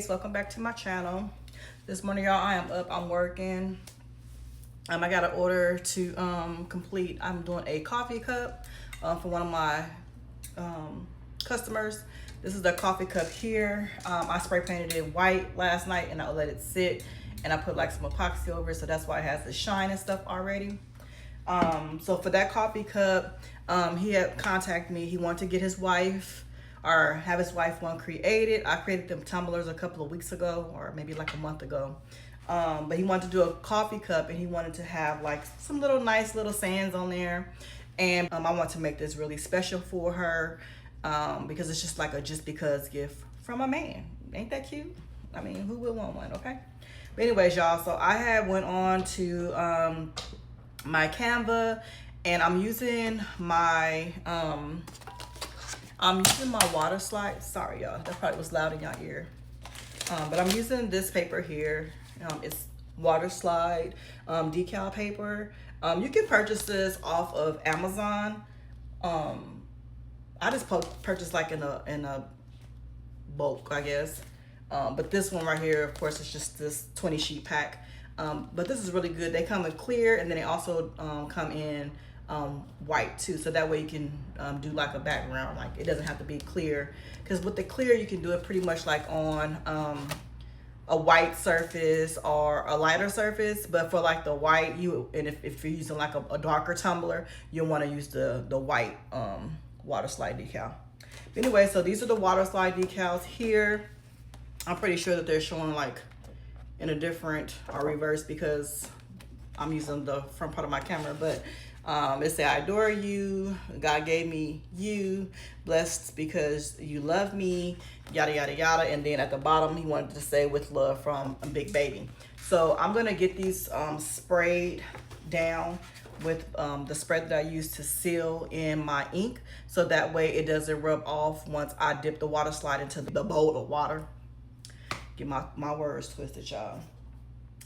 Glaze. Welcome back to my channel. This morning, y'all, I am up. I'm working. I got an order to complete. I'm doing a coffee cup for one of my customers. This is the coffee cup here. I spray painted it white last night and I let it sit, and I put like some epoxy over it, so that's why it has the shine and stuff already. So for that coffee cup, he had contacted me. He wanted to get his wife, or have his wife one created. I created them tumblers a couple of weeks ago, or maybe like a month ago. But he wanted to do a coffee cup, and he wanted to have like some little nice little sands on there. And I want to make this really special for her, because it's just like a just because gift from a man. Ain't that cute? I mean, who would want one, okay? But anyways, y'all, so I had went on to my Canva, and I'm using my Waterslide. Sorry, y'all, that probably was loud in y'all ear. But I'm using this paper here. It's Waterslide decal paper. You can purchase this off of Amazon. I just purchased like in a bulk, I guess. But this one right here, of course, it's just this 20 sheet pack. But this is really good. They come in clear, and then they also come in white too, so that way you can do like a background. Like, it doesn't have to be clear, because with the clear you can do it pretty much like on a white surface or a lighter surface. But for like the white, if you're using like a darker tumbler, you'll want to use the white Waterslide decal. But anyway, so these are the Waterslide decals here. I'm pretty sure that they're showing like in a different or reverse, because I'm using the front part of my camera. But it say, I adore you, God gave me you, blessed because you love me, yada yada yada. And then at the bottom he wanted to say, with love from a big baby. So I'm gonna get these sprayed down with the spray that I use to seal in my ink, so that way it doesn't rub off once I dip the water slide into the bowl of water. Get my words twisted, y'all.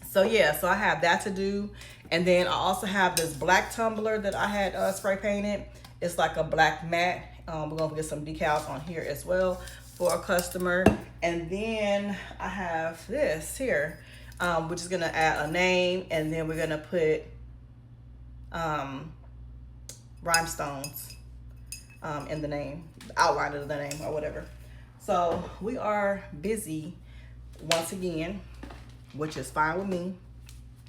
So yeah, so I have that to do. And then I also have this black tumbler that I had spray painted. It's like a black matte. We're gonna get some decals on here as well for a customer. And then I have this here, which is gonna add a name, and then we're gonna put rhinestones in the name, the outline of the name or whatever. So we are busy once again, which is fine with me.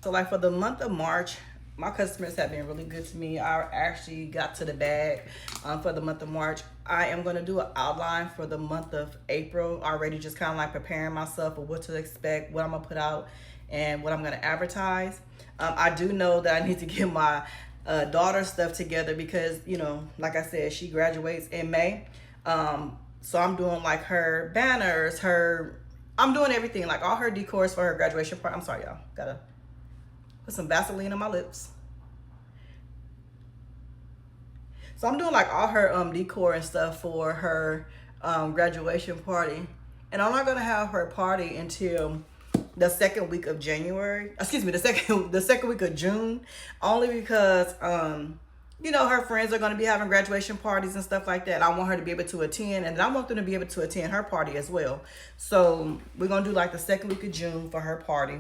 So like for the month of March, my customers have been really good to me. I actually got to the bag for the month of March. I am going to do an outline for the month of April already, just kind of like preparing myself for what to expect, what I'm going to put out, and what I'm going to advertise. I do know that I need to get my daughter's stuff together, because, you know, like I said, she graduates in May. So I'm doing like her banners, I'm doing everything, like all her decors for her graduation party. I'm sorry, y'all. Gotta put some Vaseline on my lips. So I'm doing like all her decor and stuff for her graduation party. And I'm not gonna have her party until the second week of January. Excuse me, the second week of June. Only because you know, her friends are going to be having graduation parties and stuff like that. I want her to be able to attend, and I want them to be able to attend her party as well. So we're going to do like the second week of June for her party.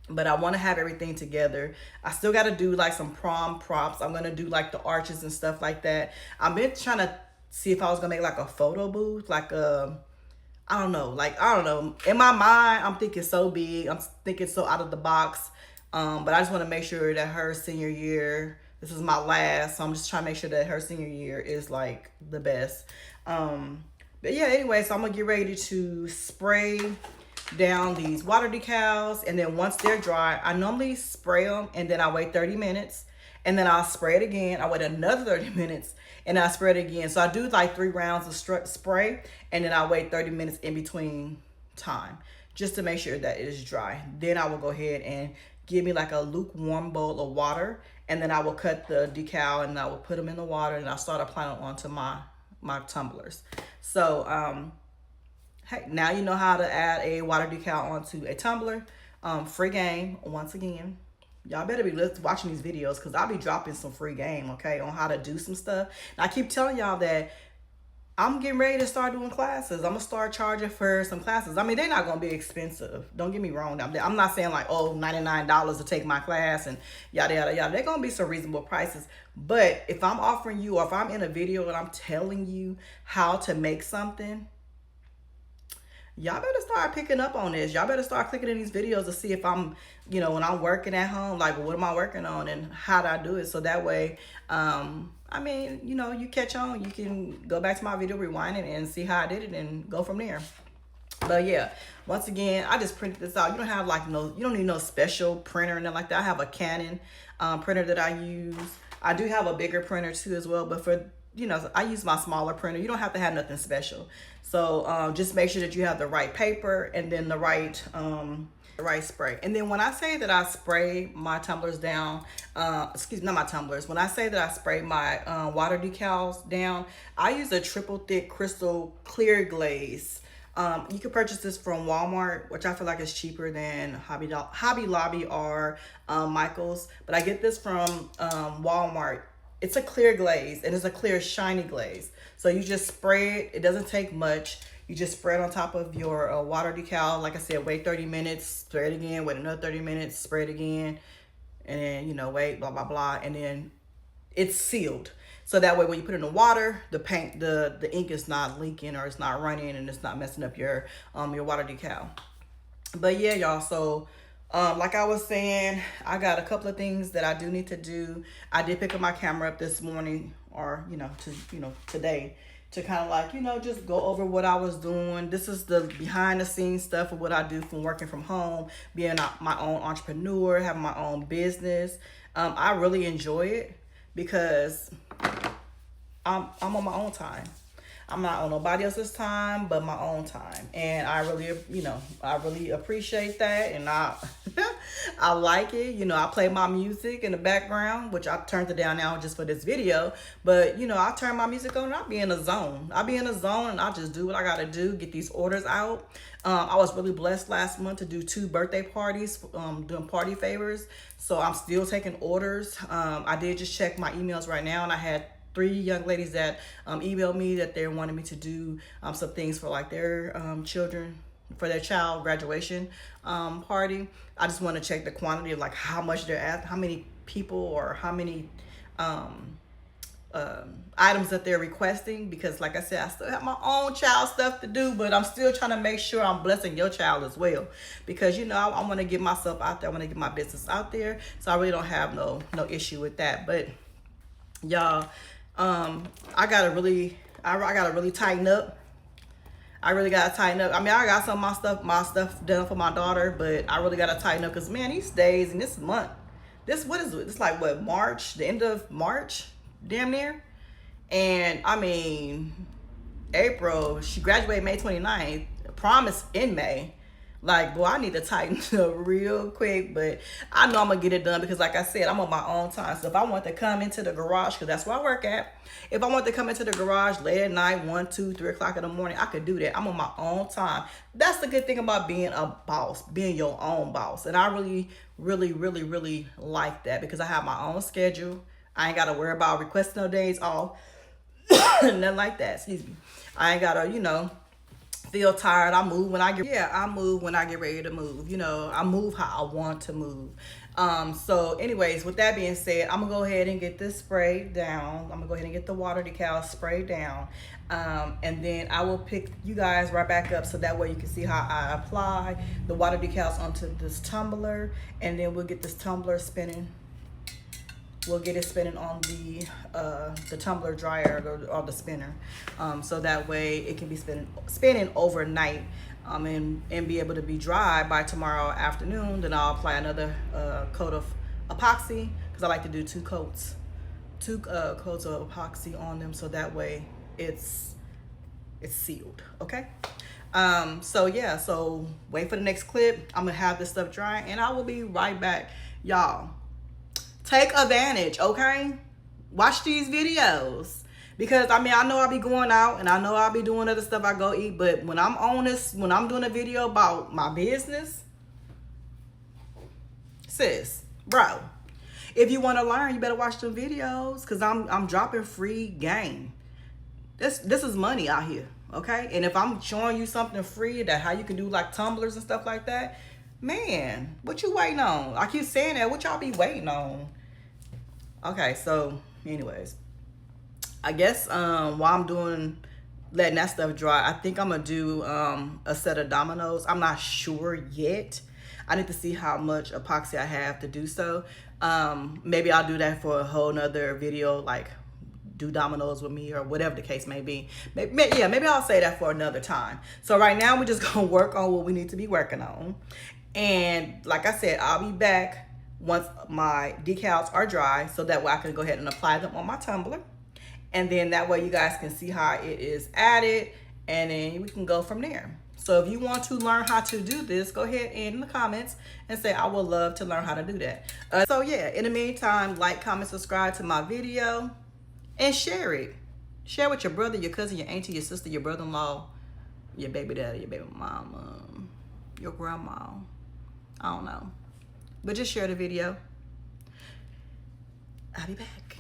But I want to have everything together. I still got to do like some prom props. I'm going to do like the arches and stuff like that. I've been trying to see if I was going to make like a photo booth, like I don't know. In my mind, I'm thinking so big. I'm thinking so out of the box. But I just want to make sure that her senior year, this is my last, so I'm just trying to make sure that her senior year is like the best. But yeah, anyway, so I'm gonna get ready to spray down these water decals, and then once they're dry, I normally spray them and then I wait 30 minutes, and then I'll spray it again. I wait another 30 minutes and I spray it again. So I do like 3 rounds of spray, and then I wait 30 minutes in between time, just to make sure that it is dry. Then I will go ahead and give me like a lukewarm bowl of water, and then I will cut the decal and I will put them in the water, and I'll start applying it onto my tumblers. So hey, now you know how to add a water decal onto a tumbler. Free game once again. Y'all better be watching these videos, because I'll be dropping some free game, okay, on how to do some stuff. And I keep telling y'all that I'm getting ready to start doing classes. I'm gonna start charging for some classes. I mean, they're not gonna be expensive. Don't get me wrong. I'm not saying like, oh, $99 to take my class and yada yada yada. They're gonna be some reasonable prices. But if I'm offering you, or if I'm in a video and I'm telling you how to make something, y'all better start picking up on this. Y'all better start clicking in these videos to see if I'm, you know, when I'm working at home, like what am I working on and how do I do it? So that way, I mean, you know, you catch on, you can go back to my video, rewind it and see how I did it and go from there. But yeah, once again, I just printed this out. You don't have like you don't need no special printer and nothing like that. I have a Canon printer that I use. I do have a bigger printer too as well, but for, you know, I use my smaller printer. You don't have to have nothing special. So just make sure that you have the right paper and then the right spray. And then when I say that I spray my tumblers down, excuse me, not my tumblers. When I say that I spray my water decals down, I use a triple thick crystal clear glaze. You can purchase this from Walmart, which I feel like is cheaper than Hobby Lobby or Michael's. But I get this from Walmart. It's a clear glaze, and it's a clear shiny glaze. So you just spray it. It doesn't take much. You just spray it on top of your water decal. Like I said, wait 30 minutes, spray it again, wait another 30 minutes, spray it again, and then, you know, wait, blah, blah, blah. And then it's sealed. So that way when you put it in the water, the paint, the ink is not leaking or it's not running and it's not messing up your water decal. But yeah, y'all, so like I was saying, I got a couple of things that I do need to do. I did pick up my camera up this morning, or today, to kind of like, just go over what I was doing. This is the behind the scenes stuff of what I do from working from home, being my own entrepreneur, having my own business. I really enjoy it because I'm on my own time. I'm not on nobody else's time but my own time, and I really appreciate that, and I I like it. I play my music in the background, which I turned it down now just for this video, but I turn my music on and I'll be in a zone. And I just do what I gotta do, get these orders out. I was really blessed last month to do 2 birthday parties, doing party favors, so I'm still taking orders. I did just check my emails right now, and I had 3 young ladies that emailed me that they wanted me to do some things for like their children, for their child graduation party. I just want to check the quantity of like how much they're at, how many people or how many items that they're requesting, because like I said, I still have my own child stuff to do, but I'm still trying to make sure I'm blessing your child as well, because I want to get myself out there. I want to get my business out there, so I really don't have no issue with that. But y'all, I gotta really tighten up. I really gotta tighten up. I mean, I got some of my stuff done for my daughter, but I really gotta tighten up, because man, these days and this month, what is it? It's like what, March, the end of March, damn near. And I mean, April, she graduated May 29th, promise in May. Like, boy, I need to tighten up real quick, but I know I'm gonna get it done, because like I said, I'm on my own time. So if I want to come into the garage, because that's where I work at, if I want to come into the garage late at night, 1, 2, 3 o'clock in the morning, I could do that. I'm on my own time. That's the good thing about being a boss, being your own boss. And I really, really, really, really like that, because I have my own schedule. I ain't gotta worry about requesting no days off, nothing like that. Excuse me. I ain't gotta, feel tired. I move when I get ready to move. I move how I want to move. So anyways, with that being said, I'm gonna go ahead and get this sprayed down. I'm gonna go ahead and get the water decal sprayed down, and then I will pick you guys right back up, so that way you can see how I apply the water decals onto this tumbler, and then we'll get this tumbler spinning. We'll get it spinning on the tumbler dryer or the spinner, so that way it can be spinning overnight, and be able to be dry by tomorrow afternoon. Then I'll apply another coat of epoxy, because I like to do 2 coats of epoxy on them, so that way it's sealed. Okay. So yeah, so wait for the next clip. I'm gonna have this stuff dry, and I will be right back, y'all. Take advantage, okay? Watch these videos, because I know I'll be going out and I know I'll be doing other stuff. I go eat, but when I'm on this, when I'm doing a video about my business, sis, bro, if you want to learn, you better watch the videos, because I'm dropping free game. This is money out here, okay? And if I'm showing you something free that how you can do like tumblers and stuff like that, man, what you waiting on? I keep saying that. What y'all be waiting on? Okay, so anyways, I guess while I'm letting that stuff dry, I think I'm gonna do a set of dominoes. I'm not sure yet. I need to see how much epoxy I have to do so. Maybe I'll do that for a whole nother video, like do dominoes with me or whatever the case may be. Maybe I'll say that for another time. So right now we're just gonna work on what we need to be working on. And like I said, I'll be back once my decals are dry so that way I can go ahead and apply them on my tumbler. And then that way you guys can see how it is added, and then we can go from there. So if you want to learn how to do this, go ahead in the comments and say, I would love to learn how to do that. So yeah, in the meantime, like, comment, subscribe to my video, and share it. Share with your brother, your cousin, your auntie, your sister, your brother-in-law, your baby daddy, your baby mama, your grandma. I don't know. But just share the video. I'll be back.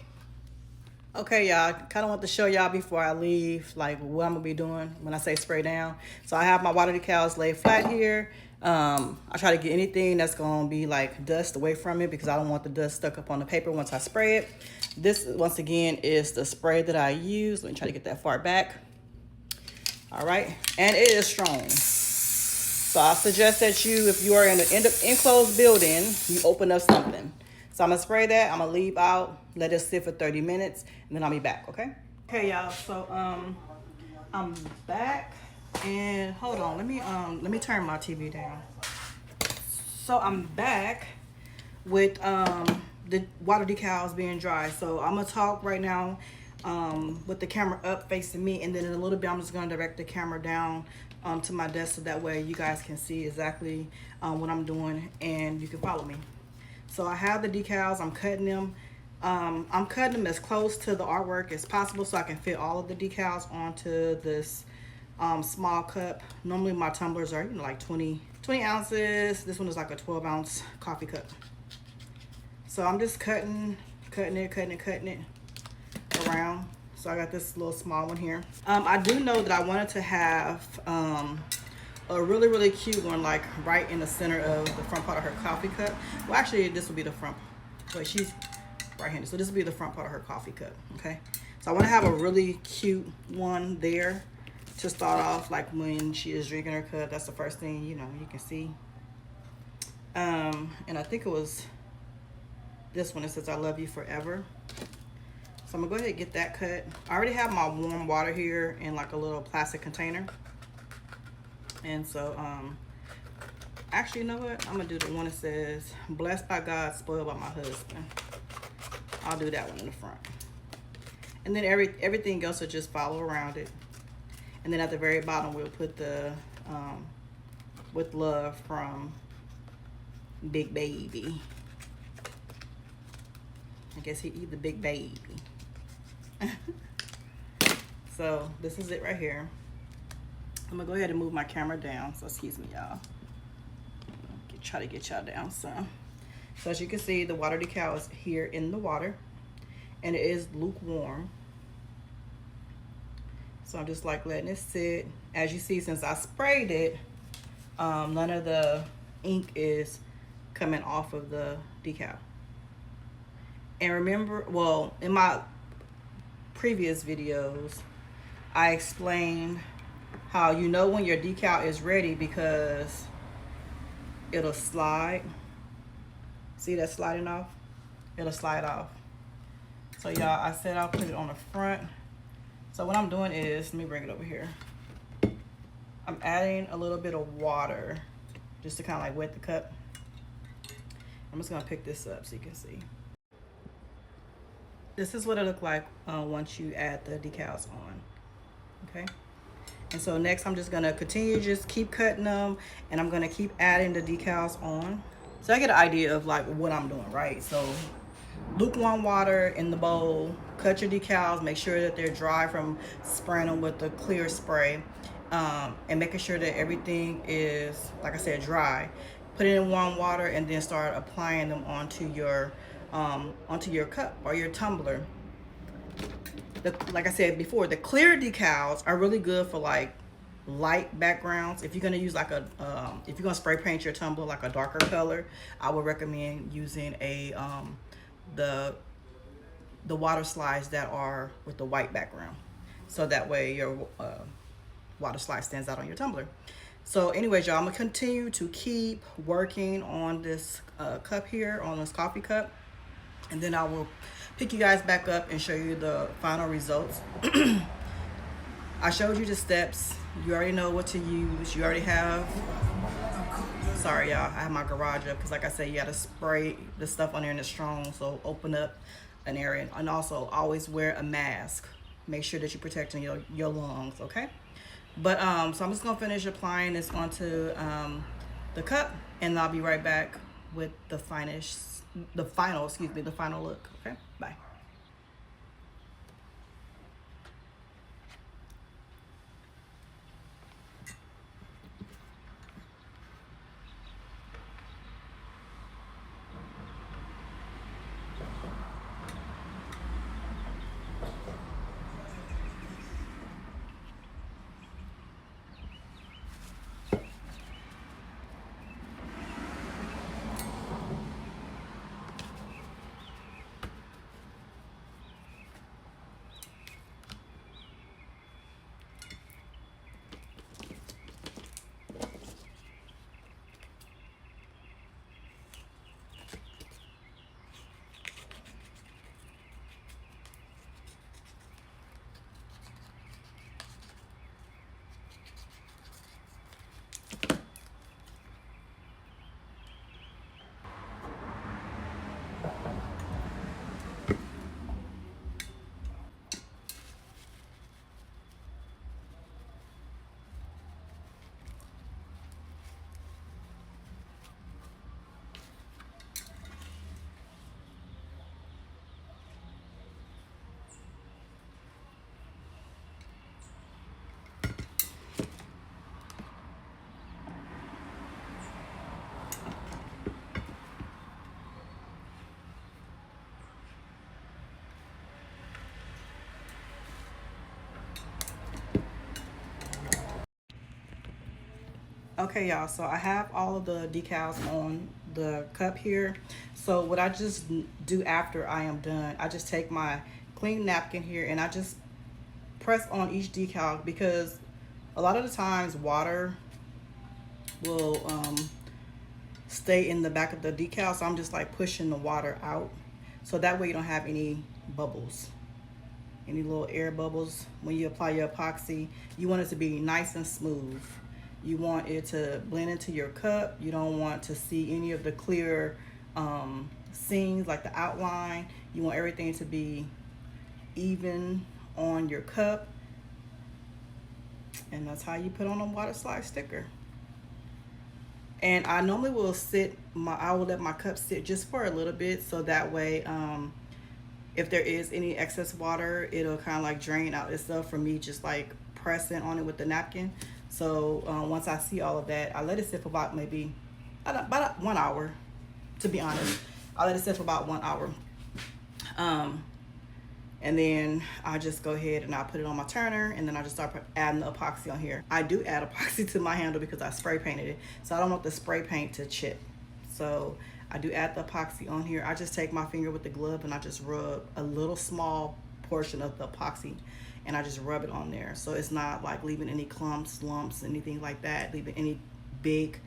Okay, y'all, kind of want to show y'all before I leave, like what I'm gonna be doing when I say spray down. So I have my water decals laid flat here. I try to get anything that's gonna be like dust away from it because I don't want the dust stuck up on the paper once I spray it. This, once again, is the spray that I use. Let me try to get that far back. All right, and it is strong. So I suggest that if you are in an enclosed building, you open up something. So I'm gonna spray that, I'm gonna leave out, let it sit for 30 minutes, and then I'll be back, okay? Okay, y'all, so I'm back, and hold on, let me turn my TV down. So I'm back with the water decals being dry. So I'm gonna talk right now with the camera up facing me, and then in a little bit I'm just gonna direct the camera down to my desk so that way you guys can see exactly what I'm doing and you can follow me. So I have the decals, I'm cutting them. I'm cutting them as close to the artwork as possible so I can fit all of the decals onto this small cup. Normally my tumblers are, like 20 ounces. This one is like a 12-ounce coffee cup. So I'm just cutting it around. So I got this little small one here. I do know that I wanted to have a really cute one, like right in the center of the front part of her coffee cup. Well, actually, this will be the front. Wait, she's right-handed, so this will be the front part of her coffee cup. Okay, so I want to have a really cute one there to start off, like when she is drinking her cup. That's the first thing you can see. And I think it was this one. It says "I love you forever." So I'm gonna go ahead and get that cut. I already have my warm water here in like a little plastic container. And so, actually, you know what? I'm gonna do the one that says, blessed by God, spoiled by my husband. I'll do that one in the front. And then everything else will just follow around it. And then at the very bottom, we'll put the, with love from Big Baby. I guess he's the big baby. So this is it right here. I'm gonna go ahead and move my camera down, so excuse me, y'all. Try to get y'all down some. So as you can see, the water decal is here in the water, and it is lukewarm. So I'm just like letting it sit. As you see, since I sprayed it, none of the ink is coming off of the decal. And remember, well, in my previous videos, I explained how you know when your decal is ready because it'll slide. See that sliding off? It'll slide off. So y'all, I said I'll put it on the front. So what I'm doing is, let me bring it over here. I'm adding a little bit of water just to kind of like wet the cup. I'm just gonna pick this up so you can see. This is what it looked like once you add the decals on, okay? And so next I'm just gonna continue, just keep cutting them, and I'm gonna keep adding the decals on. So I get an idea of like what I'm doing, right? So lukewarm water in the bowl, cut your decals, make sure that they're dry from spraying them with the clear spray, and making sure that everything is, like I said, dry. Put it in warm water and then start applying them onto your cup or your tumbler. like I said before, the clear decals are really good for like light backgrounds. If you're gonna use like a, if you're gonna spray paint your tumbler like a darker color, I would recommend using a the water slides that are with the white background, so that way your water slide stands out on your tumbler. So anyways, y'all, I'm gonna continue to keep working on this cup here, on this coffee cup, and then I will pick you guys back up and show you the final results. I showed you the steps. You already know what to use. You already have, sorry y'all, I have my garage up because like I said, you gotta spray the stuff on there and it's strong, so open up an area. And also always wear a mask. Make sure that you're protecting your lungs, okay? But so I'm just gonna finish applying this onto the cup, and I'll be right back with the final look. Okay, bye. Okay, y'all, so I have all of the decals on the cup here. So what I just do after I am done, I just take my clean napkin here and I just press on each decal, because a lot of the times water will stay in the back of the decal. So I'm just like pushing the water out, so that way you don't have any bubbles, any little air bubbles. When you apply your epoxy, you want it to be nice and smooth. You want it to blend into your cup. You don't want to see any of the clear seams, like the outline. You want everything to be even on your cup. And that's how you put on a water slide sticker. And I normally will I will let my cup sit just for a little bit, so that way if there is any excess water, it'll kind of like drain out itself from me just like pressing on it with the napkin. So once I see all of that, I let it sit for about maybe about 1 hour, to be honest. I let it sit for about 1 hour. And then I just go ahead and I put it on my turner, and then I just start adding the epoxy on here. I do add epoxy to my handle because I spray painted it, so I don't want the spray paint to chip. So I do add the epoxy on here. I just take my finger with the glove and I just rub a little small portion of the epoxy, and I just rub it on there, so it's not like leaving any clumps, lumps, anything like that, leaving any big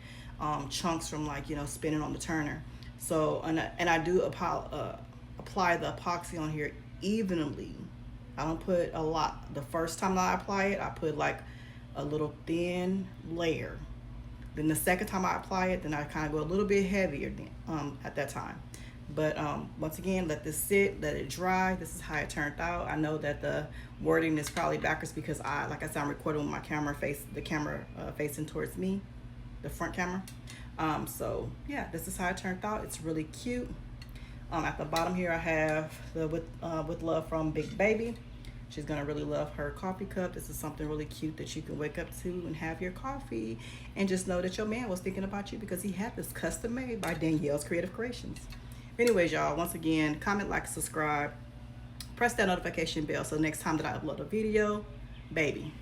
chunks from, like, you know, spinning on the turner. So and I do apply the epoxy on here evenly. I don't put a lot. The first time that I apply it, I put like a little thin layer. Then the second time I apply it, then I kind of go a little bit heavier at that time. But once again, let this sit, let it dry. This is how it turned out. I know that the wording is probably backwards because like I said, I'm recording with my camera facing towards me, the front camera. So yeah, this is how it turned out. It's really cute. At the bottom here, I have the with love from Big Baby. She's gonna really love her coffee cup. This is something really cute that you can wake up to and have your coffee and just know that your man was thinking about you because he had this custom made by Danielle's Creative Creations. Anyways, y'all, once again, comment, like, subscribe, press that notification bell so next time that I upload a video, baby,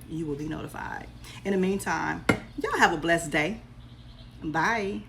you will be notified. In the meantime, y'all have a blessed day. Bye.